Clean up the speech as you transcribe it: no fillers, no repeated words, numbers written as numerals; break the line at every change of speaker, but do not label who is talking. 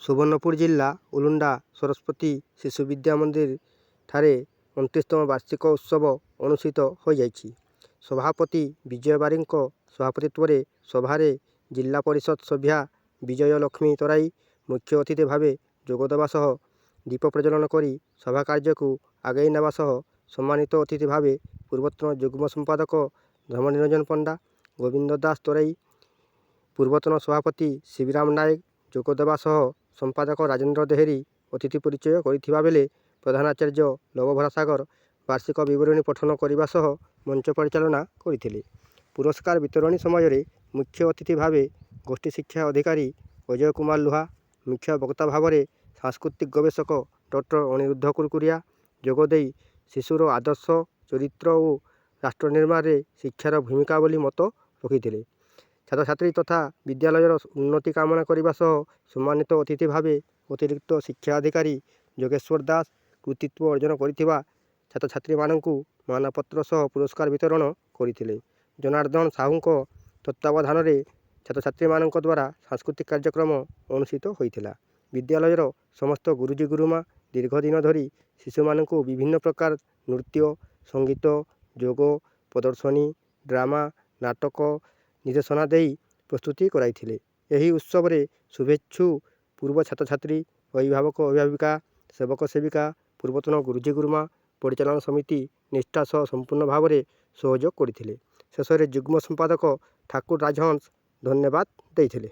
ସୁବର୍ଣ୍ଣପୁର ଜିଲ୍ଲା ଉଲୁଣ୍ଡା ସରସ୍ୱତୀ ଶିଶୁ ବିଦ୍ୟା ମନ୍ଦିର ଠାରେ 29ତମ ବାର୍ଷିକ ଉତ୍ସବ ଅନୁଷ୍ଠିତ ହୋଇଯାଇଛି। ସଭାପତି ବିଜୟ ବାରିକଙ୍କ ସଭାପତିତ୍ୱରେ ସଭାରେ ଜିଲ୍ଲା ପରିଷଦ ସଭ୍ୟା ବିଜୟ ଲକ୍ଷ୍ମୀ ତରାଇ ମୁଖ୍ୟ ଅତିଥି ଭାବେ ଯୋଗଦେବା ସହ ଦୀପ ପ୍ରଜ୍ୱଳନ କରି ସଭା କାର୍ଯ୍ୟକୁ ଆଗେଇ ନେବା ସହ ସମ୍ମାନିତ ଅତିଥି ଭାବେ ପୂର୍ବତନ ଯୁଗ୍ମ ସମ୍ପାଦକ ଧର୍ମନିରଞ୍ଜନ ପଣ୍ଡା, ଗୋବିନ୍ଦ ଦାସ ତରାଇ, ପୂର୍ବତନ ସଭାପତି ଶିବରାମ ନାୟକ ଯୋଗଦେବା ସହ ସମ୍ପାଦକ ରାଜେନ୍ଦ୍ର ଦେହେରୀ ଅତିଥି ପରିଚୟ କରିଥିବା ବେଳେ ପ୍ରଧାନାଚାର୍ଯ୍ୟ ଲବଭରା ସାଗର ବାର୍ଷିକ ବିବରଣୀ ପଠନ କରିବା ସହ ମଞ୍ଚ ପରିଚାଳନା କରିଥିଲେ। ପୁରସ୍କାର ବିତରଣୀ ସମୟରେ ମୁଖ୍ୟ ଅତିଥି ଭାବେ ଗୋଷ୍ଠୀ ଶିକ୍ଷା ଅଧିକାରୀ ଅଜୟ କୁମାର ଲୁହା, ମୁଖ୍ୟ ବକ୍ତା ଭାବରେ ସାଂସ୍କୃତିକ ଗବେଷକ ଡକ୍ଟର ଅନିରୁଦ୍ଧ କୁରକୁରିଆ ଯୋଗଦେଇ ଶିଶୁର ଆଦର୍ଶ ଚରିତ୍ର ଓ ରାଷ୍ଟ୍ର ନିର୍ମାଣରେ ଶିକ୍ଷାର ଭୂମିକା ବୋଲି ମତ ରଖିଥିଲେ। ଛାତ୍ରଛାତ୍ରୀ ତଥା ବିଦ୍ୟାଳୟର ଉନ୍ନତି କାମନା କରିବା ସହ ସମ୍ମାନିତ ଅତିଥି ଭାବେ ଅତିରିକ୍ତ ଶିକ୍ଷା ଅଧିକାରୀ ଯୋଗେଶ୍ୱର ଦାସ କୃତିତ୍ୱ ଅର୍ଜନ କରିଥିବା ଛାତ୍ରଛାତ୍ରୀମାନଙ୍କୁ ମାନପତ୍ର ସହ ପୁରସ୍କାର ବିତରଣ କରିଥିଲେ। ଜନାର୍ଦ୍ଦନ ସାହୁଙ୍କ ତତ୍ତ୍ୱାବଧାନରେ ଛାତ୍ରଛାତ୍ରୀମାନଙ୍କ ଦ୍ୱାରା ସାଂସ୍କୃତିକ କାର୍ଯ୍ୟକ୍ରମ ଅନୁଷ୍ଠିତ ହୋଇଥିଲା। ବିଦ୍ୟାଳୟର ସମସ୍ତ ଗୁରୁଜୀ ଗୁରୁମା ଦୀର୍ଘ ଦିନ ଧରି ଶିଶୁମାନଙ୍କୁ ବିଭିନ୍ନ ପ୍ରକାର ନୃତ୍ୟ, ସଙ୍ଗୀତ, ଯୋଗ ପ୍ରଦର୍ଶନୀ, ଡ୍ରାମା, ନାଟକ ନିର୍ଦ୍ଦେଶନା ଦେଇ ପ୍ରସ୍ତୁତି କରାଇଥିଲେ। ଏହି ଉତ୍ସବରେ ଶୁଭେଚ୍ଛୁ ପୂର୍ବ ଛାତ୍ରଛାତ୍ରୀ, ଅଭିଭାବକ ଅଭିଭାବିକା, ସେବକ ସେବିକା, ପୂର୍ବତନ ଗୁରୁଜୀ ଗୁରୁମା, ପରିଚାଳନା ସମିତି ନିଷ୍ଠା ସହ ସମ୍ପୂର୍ଣ୍ଣ ଭାବରେ ସହଯୋଗ କରିଥିଲେ। ଶେଷରେ ଯୁଗ୍ମ ସମ୍ପାଦକ ଠାକୁର ରାଜହଂସ ଧନ୍ୟବାଦ ଦେଇଥିଲେ।